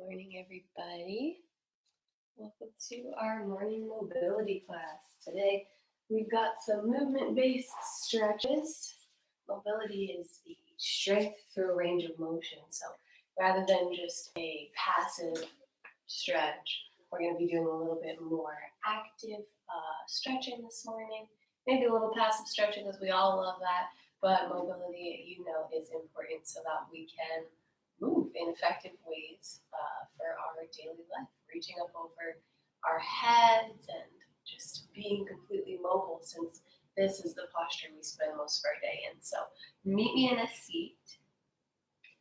morning, everybody. Welcome to our morning mobility class. Today, we've got some movement-based stretches. Mobility is the strength through a range of motion. So rather than just a passive stretch, we're going to be doing a little bit more active stretching this morning. Maybe a little passive stretching because we all love that. But mobility, is important so that we can move in effective ways for our daily life, reaching up over our heads and just being completely mobile, since this is the posture we spend most of our day in. So meet me in a seat.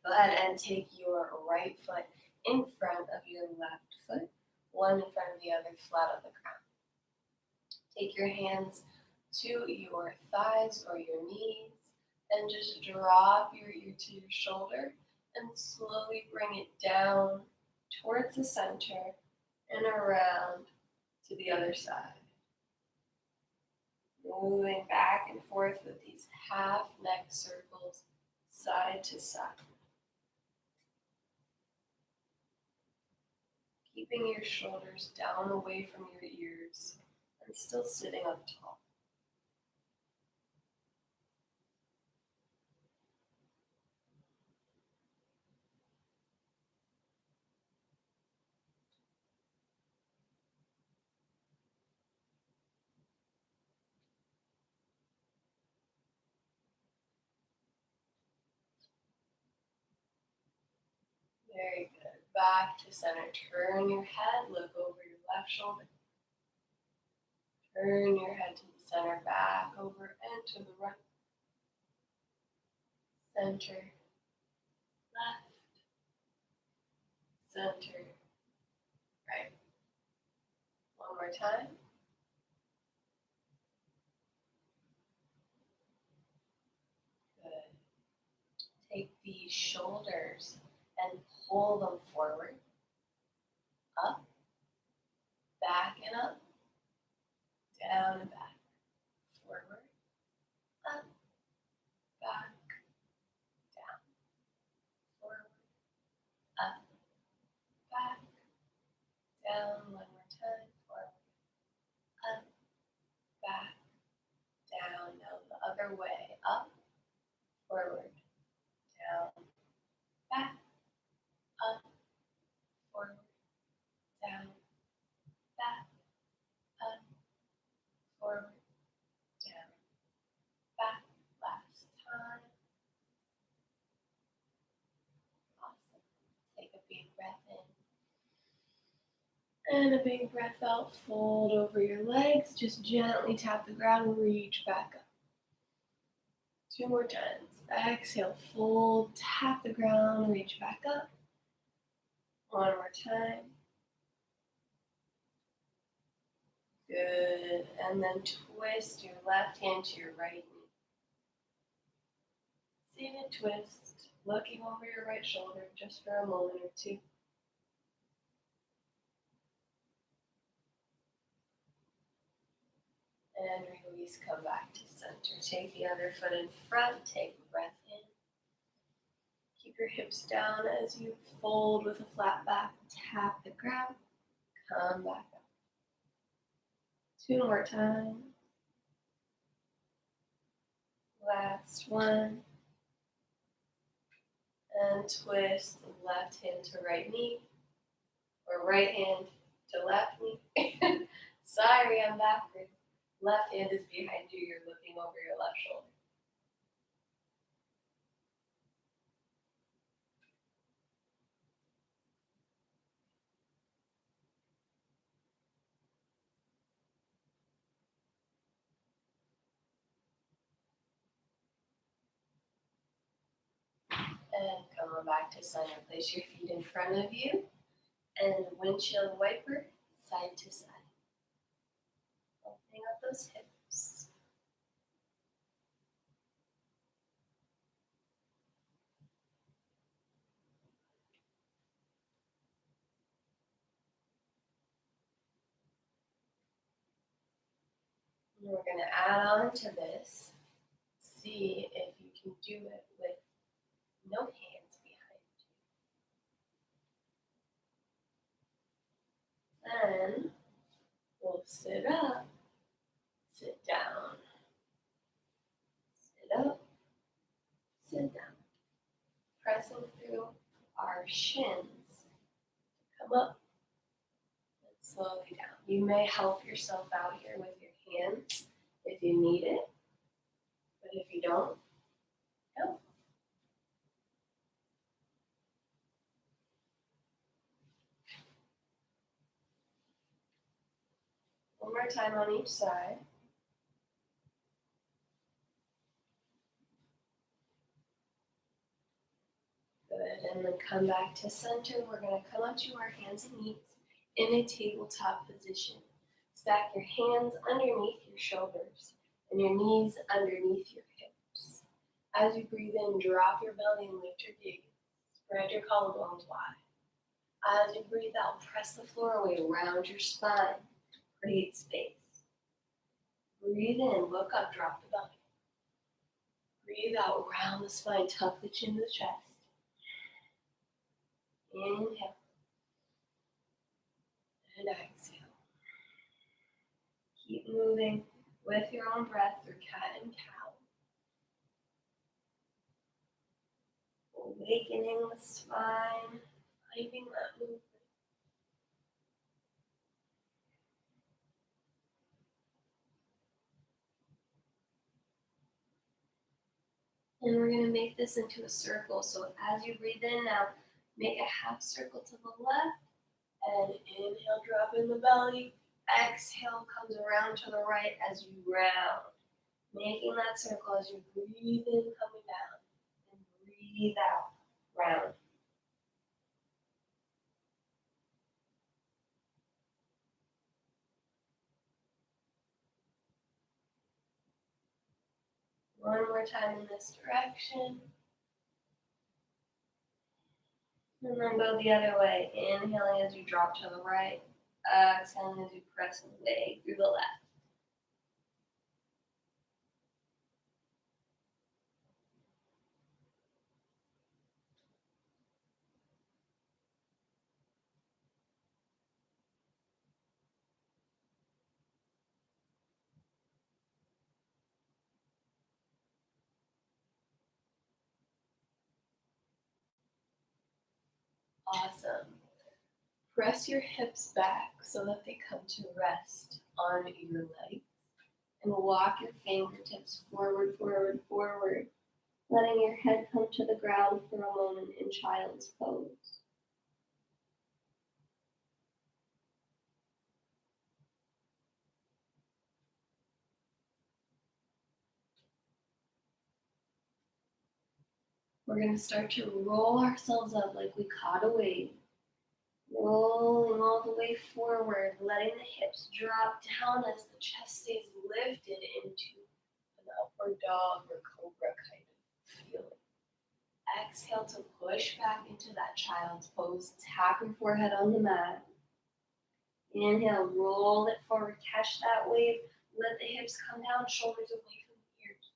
Go ahead and take your right foot in front of your left foot, one in front of the other, flat on the ground. Take your hands to your thighs or your knees and just drop your ear to your shoulder and slowly bring it down towards the center and around to the other side. Moving back and forth with these half neck circles, side to side. Keeping your shoulders down away from your ears and still sitting up tall. Very good. Back to center. Turn your head, look over your left shoulder. Turn your head to the center, back over and to the right. Center, left, center, right. One more time. Good. Take the shoulders and pull them forward, up, back and up, down and back, forward, up, back, down, forward, up, back, down. One more time, forward, up, back, down. Now the other way, up, forward, down, back, up, forward, down, back, up, forward, down, back. Last time. Awesome. Take a big breath in and a big breath out. Fold over your legs. Just gently tap the ground, reach back up. 2 more times. Exhale, fold, tap the ground, reach back up. 1 more time. Good. And then twist your left hand to your right knee. Seated twist, looking over your right shoulder just for a moment or two. And release, come back to center. Take the other foot in front, take a breath in. Keep your hips down as you fold with a flat back, tap the ground, come back up. 2 more times. Last one. And twist left hand to right knee, or right hand to left knee. Sorry, I'm backwards. Left hand is behind you, you're looking over your left shoulder. And come on back to center. Place your feet in front of you and windshield wiper side to side. Opening up those hips. And we're going to add on to this. See if you can do it with no hands behind Sit up, sit down, sit up, sit down. Pressing through our shins. Come up and slowly down. You may help yourself out here with your hands if you need it, but if you don't, no. One more time on each side. Good, and then come back to center. We're gonna come up to our hands and knees in a tabletop position. Stack your hands underneath your shoulders and your knees underneath your hips. As you breathe in, drop your belly and lift your gaze. Spread your collarbones wide. As you breathe out, press the floor away around your spine. Create space. Breathe in, look up, drop the belly. Breathe out, round the spine, tuck the chin to the chest. Inhale. And exhale. Keep moving with your own breath through cat and cow. Awakening the spine, finding that movement. And we're going to make this into a circle. So as you breathe in now, make a half circle to the left. And inhale, drop in the belly. Exhale, comes around to the right as you round. Making that circle as you breathe in, coming down. And breathe out, round. One more time in this direction. And then go the other way. Inhaling as you drop to the right. Exhaling as you press away through the left. Awesome. Press your hips back so that they come to rest on your legs. And walk your fingertips forward, forward, forward. Letting your head come to the ground for a moment in child's pose. We're going to start to roll ourselves up like we caught a wave. Rolling all the way forward, letting the hips drop down as the chest stays lifted into an upward dog or cobra kind of feeling. Exhale to push back into that child's pose. Tap your forehead on the mat. Inhale, roll it forward, catch that wave. Let the hips come down, shoulders away from the ears.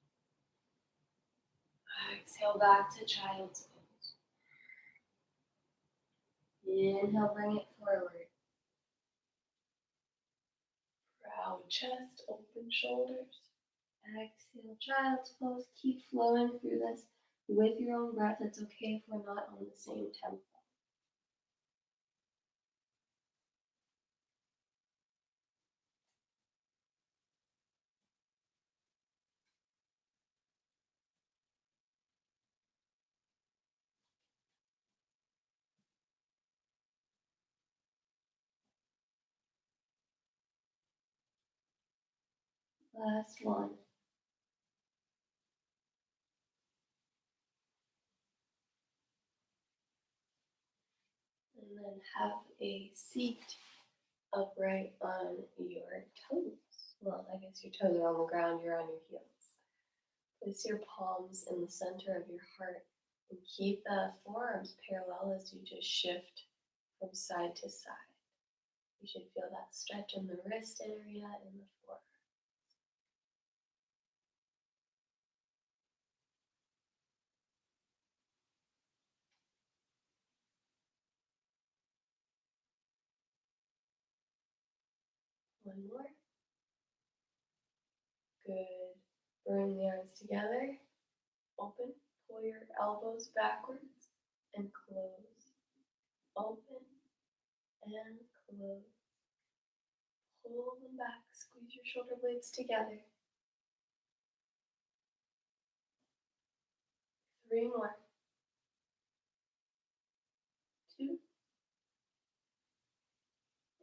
Exhale back to child's pose. Inhale, bring it forward. Proud chest, open shoulders. Exhale, child's pose. Keep flowing through this with your own breath. It's okay if we're not on the same tempo. Last one. And then have a seat upright on your toes. Well, I guess your toes are on the ground, you're on your heels. Place your palms in the center of your heart and keep the forearms parallel as you just shift from side to side. You should feel that stretch in the wrist area and the forearm. One more. Good. Bring the arms together. Open. Pull your elbows backwards and close. Open and close. Pull them back. Squeeze your shoulder blades together. 3 more. 2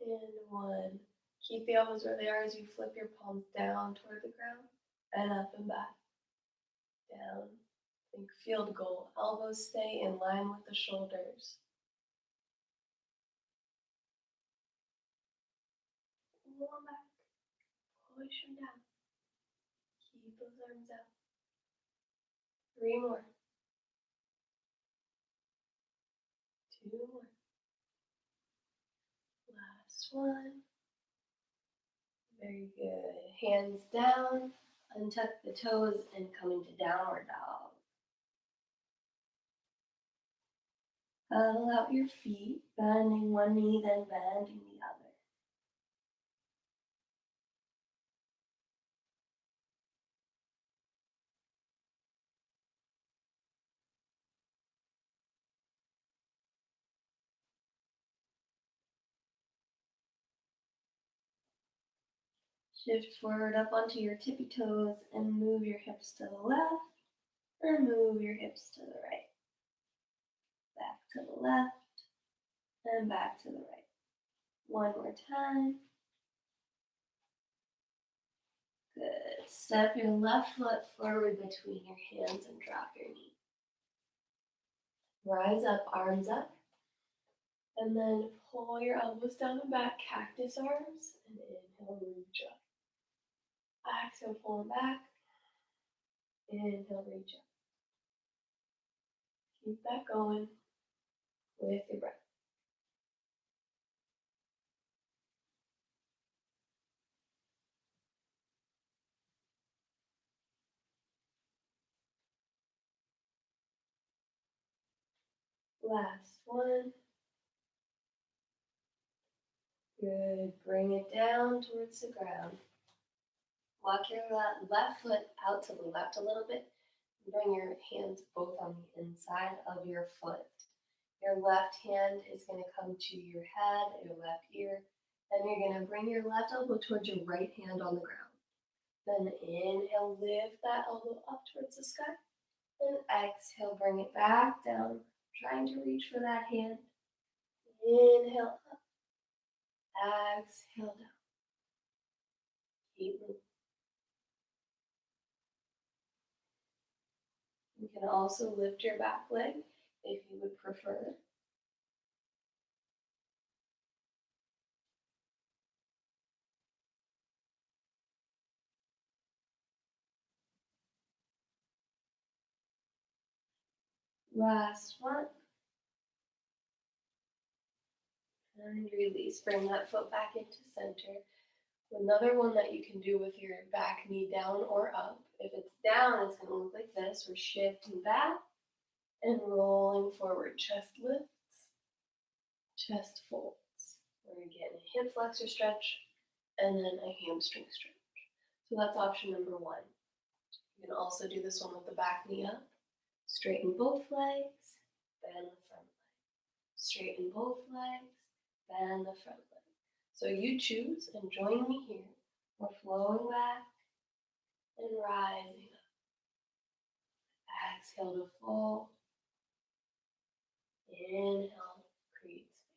and 1. Keep the elbows where they are as you flip your palms down toward the ground and up and back. Down. Think field goal. Elbows stay in line with the shoulders. Pull them back. Push them down. Keep those arms out. 3 more. 2 more. Last one. Very good. Hands down. Untuck the toes and come into downward dog. Huddle out your feet, bending one knee, then bending the other. Shift forward up onto your tippy toes and move your hips to the left or move your hips to the right. Back to the left and back to the right. One more time. Good. Step your left foot forward between your hands and drop your knee. Rise up, arms up. And then pull your elbows down and back, cactus arms, and inhale, reach up. Exhale, pull them back. Inhale, reach up. Keep that going with your breath. Last one. Good. Bring it down towards the ground. Walk your left foot out to the left a little bit. Bring your hands both on the inside of your foot. Your left hand is going to come to your head, your left ear, and you're going to bring your left elbow towards your right hand on the ground. Then inhale, lift that elbow up towards the sky. And exhale, bring it back down, trying to reach for that hand. Inhale up. Exhale down. Keep moving. You can also lift your back leg if you would prefer. Last one. And release. Bring that foot back into center. Another one that you can do with your back knee down or up. If it's down, it's going to look like this. We're shifting back and rolling forward. Chest lifts, chest folds. We're getting a hip flexor stretch and then a hamstring stretch. So that's option number 1. You can also do this one with the back knee up. Straighten both legs, bend the front leg. Straighten both legs, bend the front leg. So you choose and join me here. We're flowing back and rising up. Exhale to fold. Inhale, create space.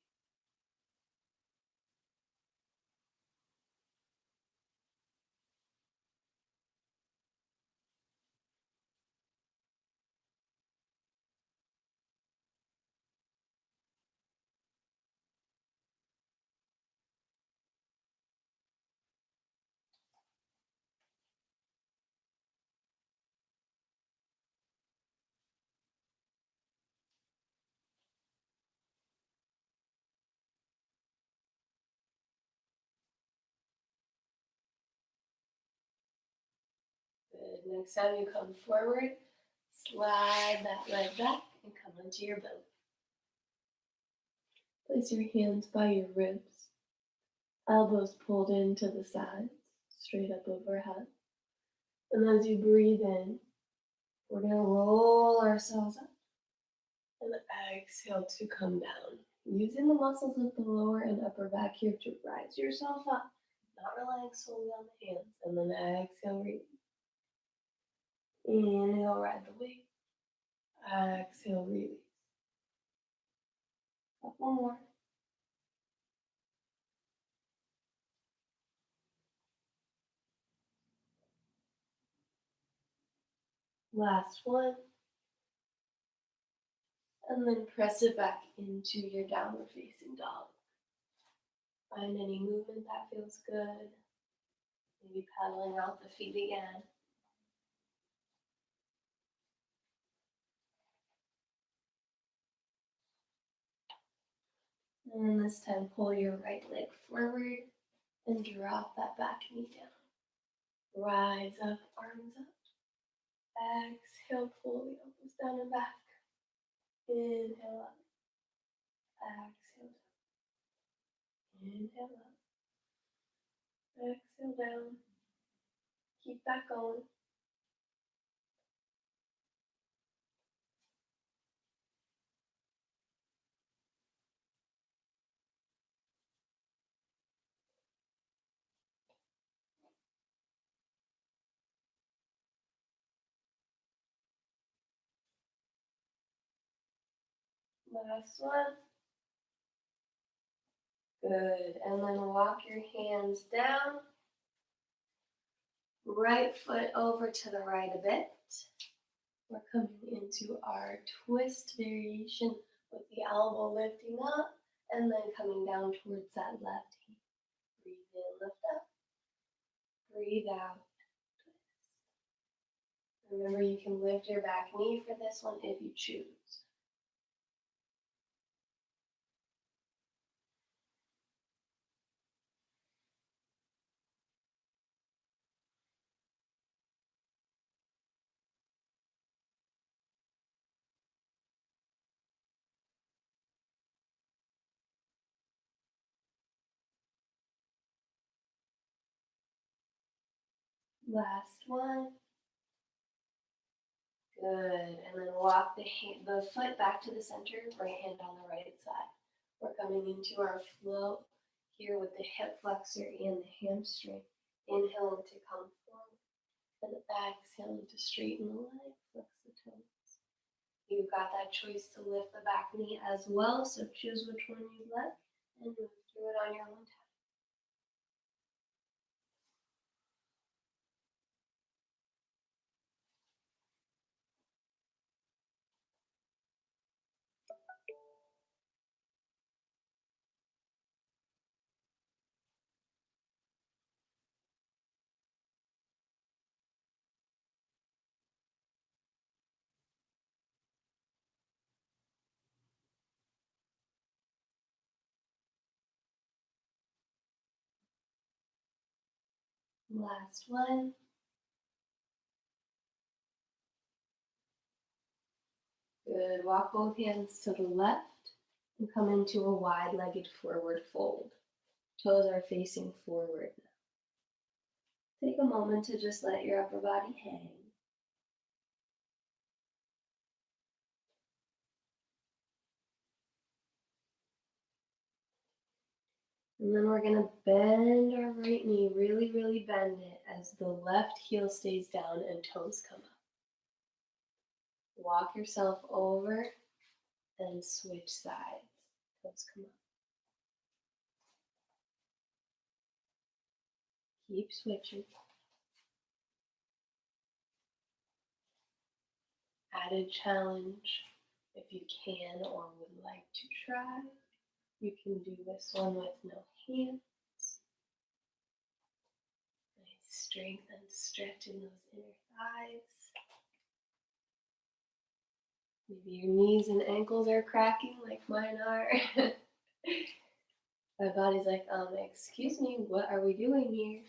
Good. Next time you come forward, slide that leg back and come onto your belly. Place your hands by your ribs. Elbows pulled into the sides, straight up overhead. And as you breathe in, we're going to roll ourselves up and exhale to come down. Using the muscles of the lower and upper back here to rise yourself up, not relying solely on the hands. And then exhale, release. Inhale, ride the wave. Exhale, release. Couple more. Last one. And then press it back into your downward facing dog. Find any movement that feels good. Maybe pedaling out the feet again. And this time, pull your right leg forward and drop that back knee down. Rise up, arms up. Exhale, pull the elbows down and back. Inhale up. Exhale down. Inhale up. Exhale down. Keep that going. Last one. Good. And then walk your hands down. Right foot over to the right a bit. We're coming into our twist variation with the elbow lifting up and then coming down towards that left knee. Breathe in, lift up. Breathe out, twist. Remember, you can lift your back knee for this one if you choose. Last one. Good. And then walk the foot back to the center, right hand on the right side. We're coming into our flow here with the hip flexor and the hamstring. Inhaling to come forward. And exhaling to straighten the leg, flex the toes. You've got that choice to lift the back knee as well, so choose which one you like and move through it on your own time. Last one. Good. Walk both hands to the left and come into a wide-legged forward fold. Toes are facing forward now. Take a moment to just let your upper body hang. And then we're going to bend our right knee, really, really bend it as the left heel stays down and toes come up. Walk yourself over and switch sides. Toes come up. Keep switching. Added challenge if you can or would like to try. You can do this one with no hands. Nice strength and stretch in those inner thighs. Maybe your knees and ankles are cracking like mine are. My body's like, excuse me, what are we doing here?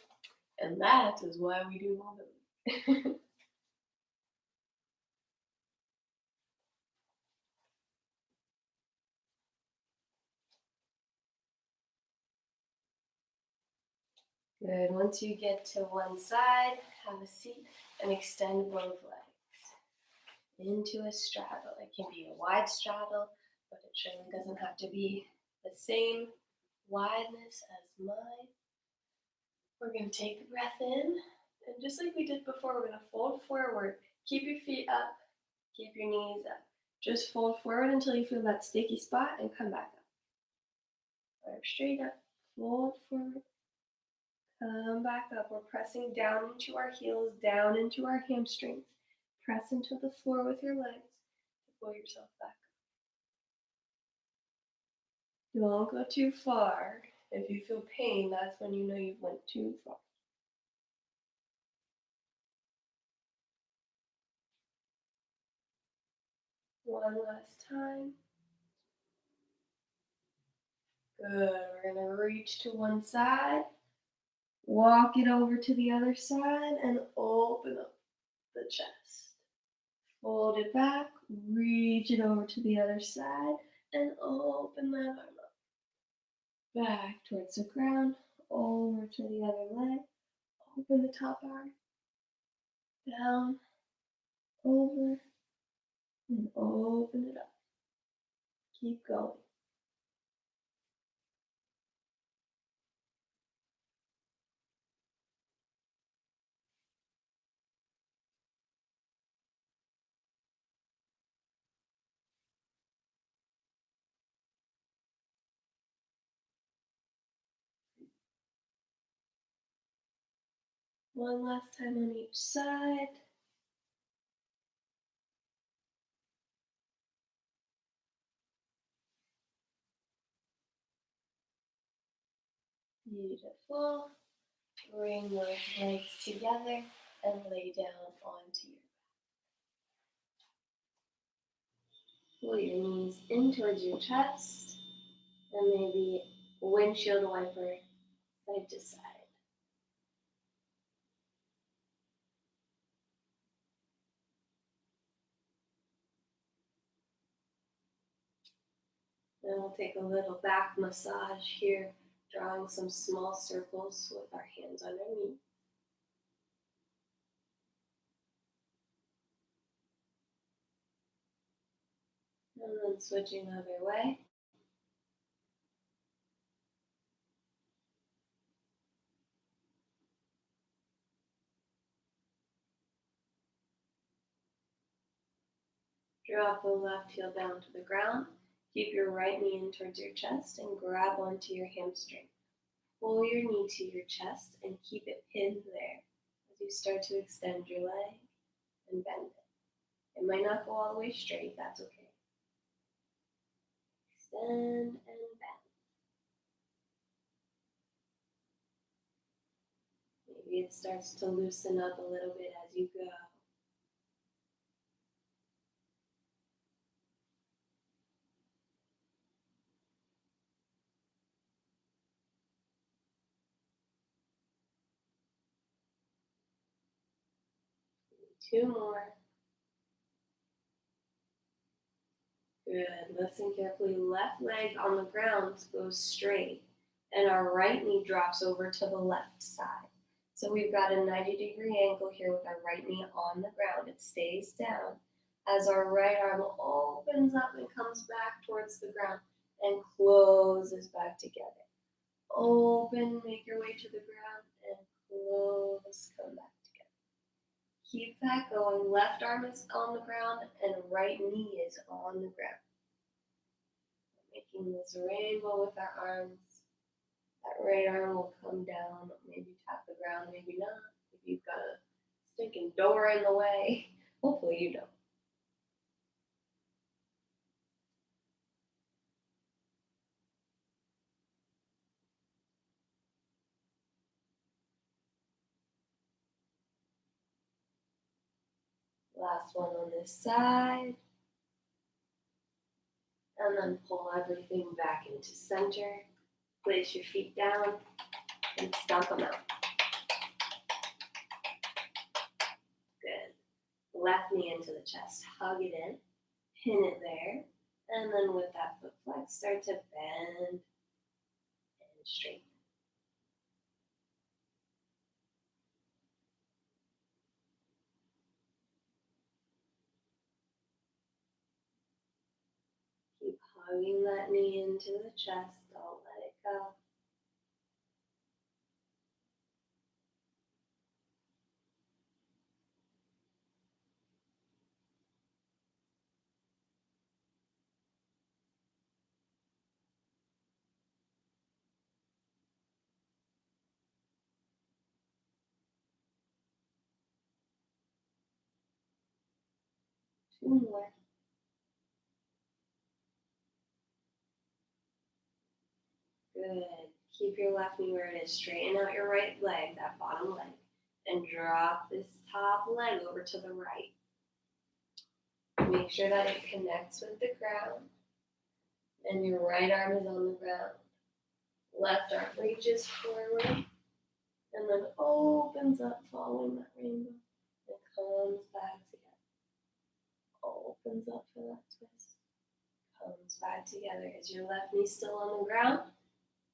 And that is why we do mobility. Good. Once you get to one side, have a seat and extend both legs into a straddle. It can be a wide straddle, but it surely doesn't have to be the same wideness as mine. We're going to take a breath in, and just like we did before, we're going to fold forward. Keep your feet up, keep your knees up. Just fold forward until you feel that sticky spot and come back up. Arms straight up, fold forward, come back up. We're pressing down into our heels, down into our hamstrings. Press into the floor with your legs to pull yourself back up. Don't go too far. If you feel pain, that's when you know you went too far. One last time. Good. We're going to reach to one side, walk it over to the other side, and open up the chest. Fold it back, reach it over to the other side, and open that arm up. Back towards the ground, over to the other leg. Open the top arm. Down, over, and open it up. Keep going. One last time on each side. Beautiful. Bring those legs together and lay down onto your back. Pull your knees in towards your chest and maybe windshield wiper side to side. Then we'll take a little back massage here, drawing some small circles with our hands on our knees. And then switching the other way. Drop the left heel down to the ground. Keep your right knee in towards your chest and grab onto your hamstring. Pull your knee to your chest and keep it pinned there as you start to extend your leg and bend it. It might not go all the way straight, that's okay. Extend and bend. Maybe it starts to loosen up a little bit as you go. Two more. Good. Listen carefully. Left leg on the ground goes straight, and our right knee drops over to the left side. So we've got a 90-degree angle here with our right knee on the ground. It stays down as our right arm opens up and comes back towards the ground and closes back together. Open, make your way to the ground, and close, come back together. Keep that going. Left arm is on the ground and right knee is on the ground. Making this rainbow with our arms. That right arm will come down, maybe tap the ground, maybe not. If you've got a stinking door in the way, hopefully you don't. Last one on this side. And then pull everything back into center. Place your feet down and stomp them out. Good. Left knee into the chest. Hug it in. Pin it there. And then with that foot flex, start to bend and straighten. left knee into the chest. Don't let it go. Two more. Good. Keep your left knee where it is. Straighten out your right leg, that bottom leg, and drop this top leg over to the right. Make sure that it connects with the ground, and your right arm is on the ground. Left arm reaches forward, and then opens up, following that rainbow, and comes back together. Opens up for that twist. Comes back together. Is your left knee still on the ground?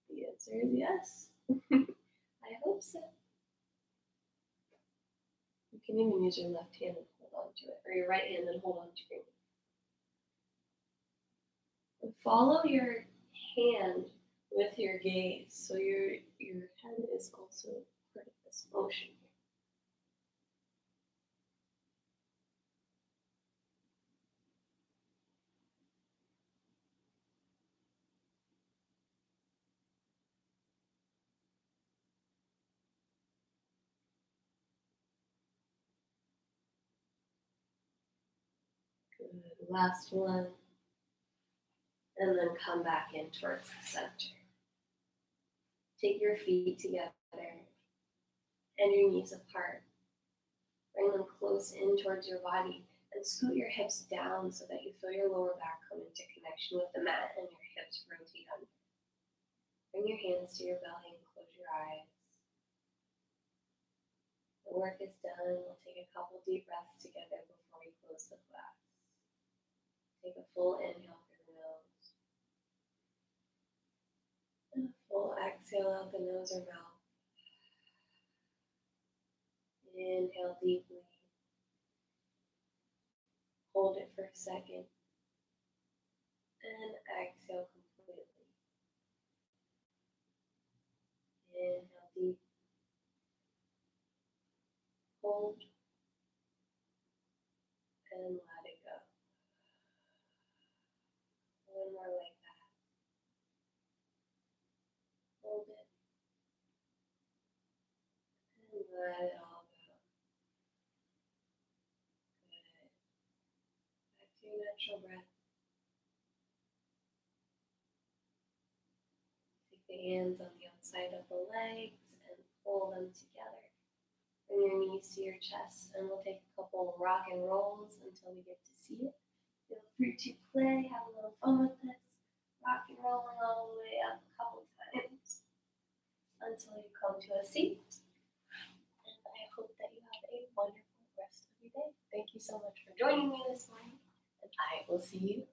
The answer is yes. I hope so. You can even use your left hand and hold on to it, or your right hand and hold on to your knee. And follow your hand with your gaze, so your head is also part of this motion. Good. Last one. And then come back in towards the center. Take your feet together and your knees apart. Bring them close in towards your body and scoot your hips down so that you feel your lower back come into connection with the mat and your hips rotate under. Bring your hands to your belly and close your eyes. The work is done. We'll take a couple deep breaths together before we close the class. Take a full inhale through the nose. And a full exhale out the nose or mouth. Inhale deeply. Hold it for a second. And exhale completely. Inhale deep. Hold. And let it go. One more like that. Hold it. And let it all go. Good. Back to your natural breath. Take the hands on the outside of the legs and pull them together. Bring your knees to your chest, and we'll take a couple rock and rolls until we get to see it. Feel free to play, have a little fun with this. Rock and rolling all the way up a couple times until you come to a seat. And I hope that you have a wonderful rest of your day. Thank you so much for joining me this morning, and I will see you